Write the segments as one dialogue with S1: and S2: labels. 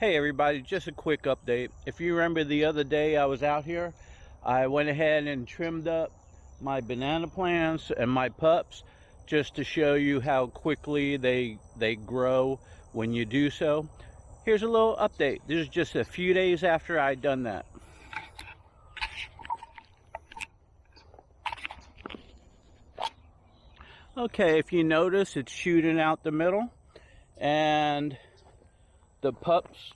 S1: Hey everybody, just a quick update. If you remember the other day I was out here, I went ahead and trimmed up my banana plants and my pups just to show you how quickly they grow when you do so. Here's a little update. This is just a few days after I'd done that. Okay, if you notice, it's shooting out the middle and the pups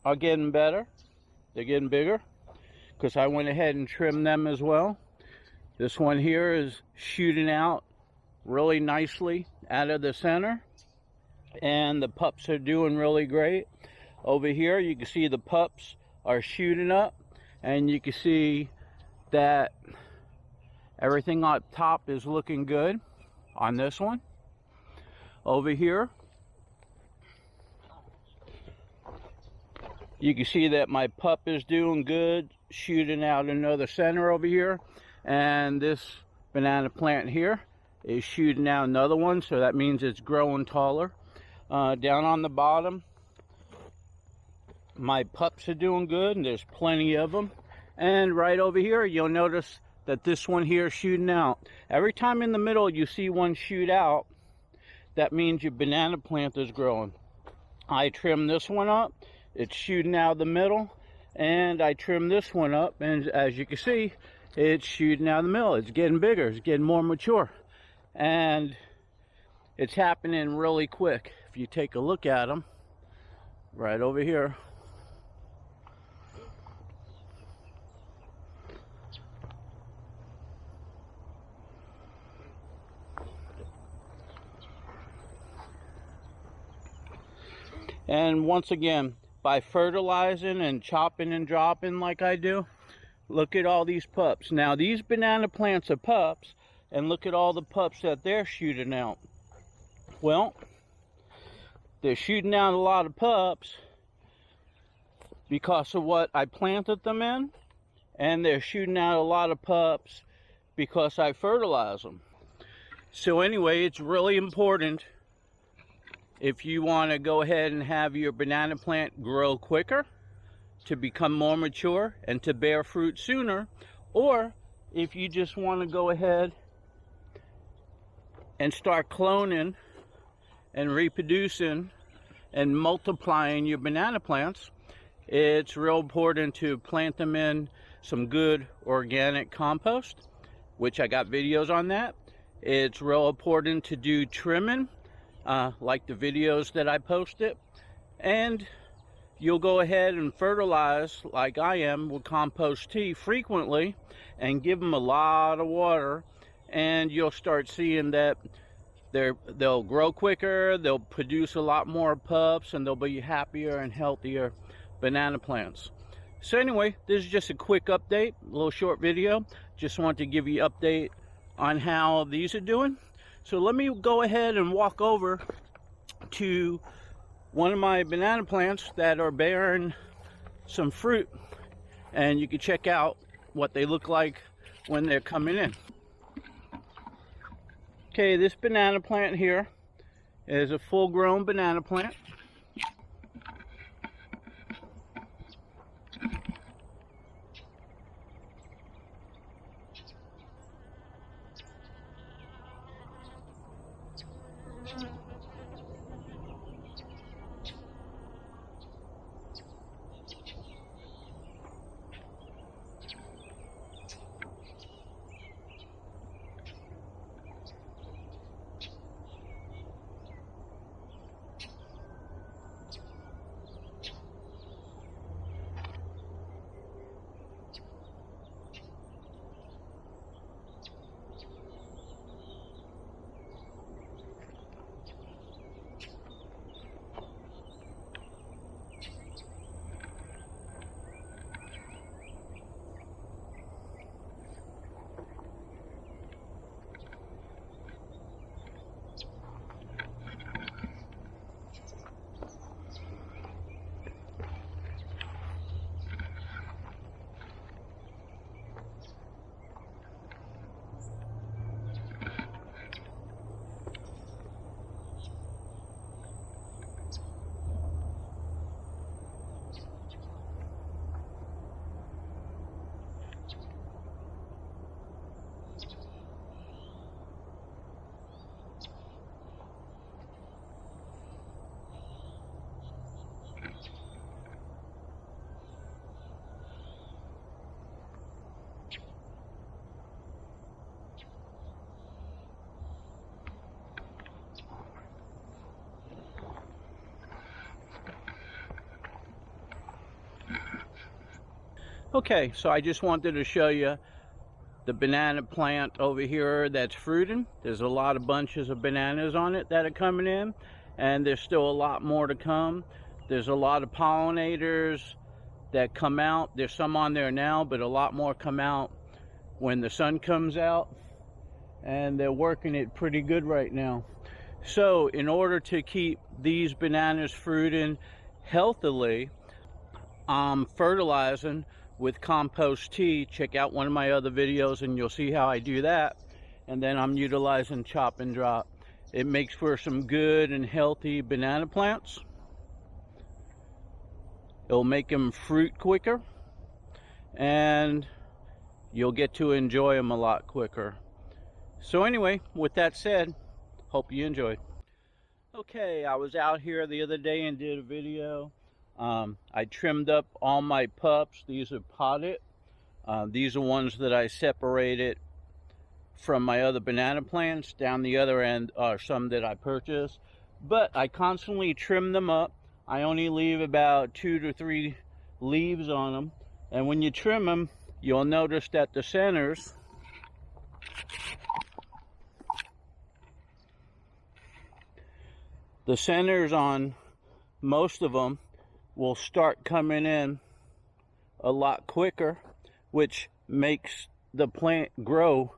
S1: are getting better. They're getting bigger because I went ahead and trimmed them as well. This one here is shooting out really nicely out of the center, and the pups are doing really great. Over here you can see the pups are shooting up, and you can see that everything up top is looking good on this one. Over here you can see that my pup is doing good, shooting out another center over here, and this banana plant here is shooting out another one, so that means it's growing taller. Down on the bottom, my pups are doing good, and there's plenty of them. And right over here, you'll notice that this one here is shooting out. Every time in the middle you see one shoot out, that means your banana plant is growing. I trimmed this one up. It's shooting out the middle, and I trimmed this one up, and as you can see, it's shooting out the middle. It's getting bigger, it's getting more mature, and it's happening really quick. If you take a look at them right over here, and once again, by fertilizing and chopping and dropping like I do, look at all these pups. Now these banana plants are pups, and look at all the pups that they're shooting out. Well, they're shooting out a lot of pups because of what I planted them in, and they're shooting out a lot of pups because I fertilize them. So anyway, it's really important, if you want to go ahead and have your banana plant grow quicker, to become more mature and to bear fruit sooner, or if you just want to go ahead and start cloning and reproducing and multiplying your banana plants, it's real important to plant them in some good organic compost, which I got videos on that. It's real important to do trimming, like the videos that I posted, and you'll go ahead and fertilize like I am with compost tea frequently, and give them a lot of water, and you'll start seeing that they'll grow quicker, they'll produce a lot more pups, and they'll be happier and healthier banana plants. So anyway, this is just a quick update, a little short video. Just want to give you an update on how these are doing. So let me go ahead and walk over to one of my banana plants that are bearing some fruit, and you can check out what they look like when they're coming in. Okay, this banana plant here is a full-grown banana plant. Okay, so I just wanted to show you the banana plant over here that's fruiting. There's a lot of bunches of bananas on it that are coming in, and there's still a lot more to come. There's a lot of pollinators that come out. There's some on there now, but a lot more come out when the sun comes out, and they're working it pretty good right now. So in order to keep these bananas fruiting healthily, I'm fertilizing with compost tea. Check out one of my other videos and you'll see how I do that. And then I'm utilizing chop and drop. It makes for some good and healthy banana plants. It'll make them fruit quicker, and you'll get to enjoy them a lot quicker. So anyway, with that said, hope you enjoyed. Okay, I was out here the other day and did a video. I trimmed up all my pups. These are potted. These are ones that I separated from my other banana plants. Down the other end are some that I purchased, but I constantly trim them up. I only leave about 2 to 3 leaves on them, and when you trim them, you'll notice that the centers on most of them will start coming in a lot quicker, which makes the plant grow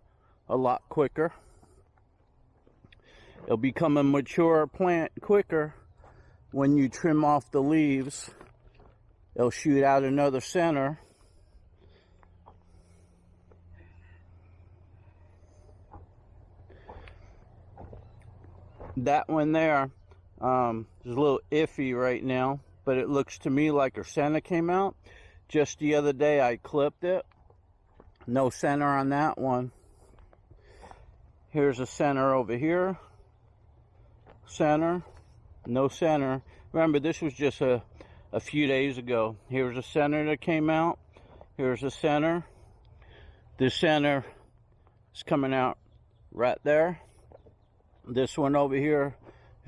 S1: a lot quicker. It'll become a mature plant quicker when you trim off the leaves. It'll shoot out another center. That one there is a little iffy right now, but it looks to me like her center came out. Just the other day I clipped it. No center on that one. Here's a center over here. Center. No center. Remember, this was just a few days ago. Here's a center that came out. Here's a center. This center is coming out right there. This one over here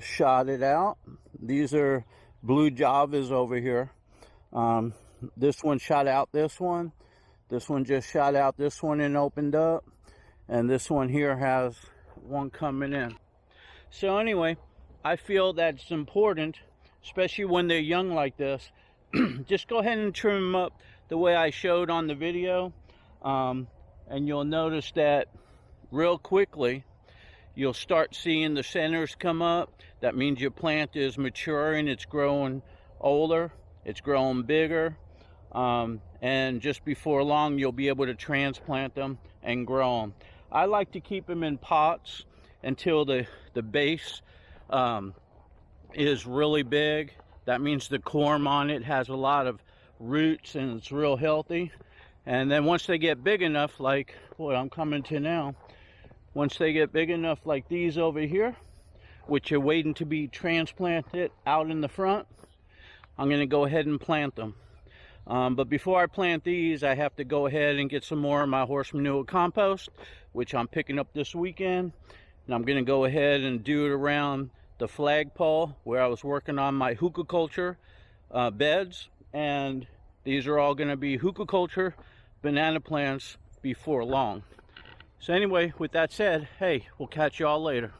S1: shot it out. These are blue Javas over here. This one shot out this one. This one just shot out this one and opened up. And this one here has one coming in. So anyway, I feel that's important, especially when they're young like this. Just go ahead and trim them up the way I showed on the video. And you'll notice that real quickly, you'll start seeing the centers come up. That means your plant is maturing, it's growing older, it's growing bigger. And just before long, you'll be able to transplant them and grow them. I like to keep them in pots until the base is really big. That means the corm on it has a lot of roots and it's real healthy. And then once they get big enough, like what I'm coming to now, once they get big enough like these over here, which are waiting to be transplanted out in the front, I'm going to go ahead and plant them. But before I plant these, I have to go ahead and get some more of my horse manure compost, which I'm picking up this weekend. And I'm going to go ahead and do it around the flagpole where I was working on my Hugel beds. And these are all going to be Hugel banana plants before long. So anyway, with that said, hey, we'll catch y'all later.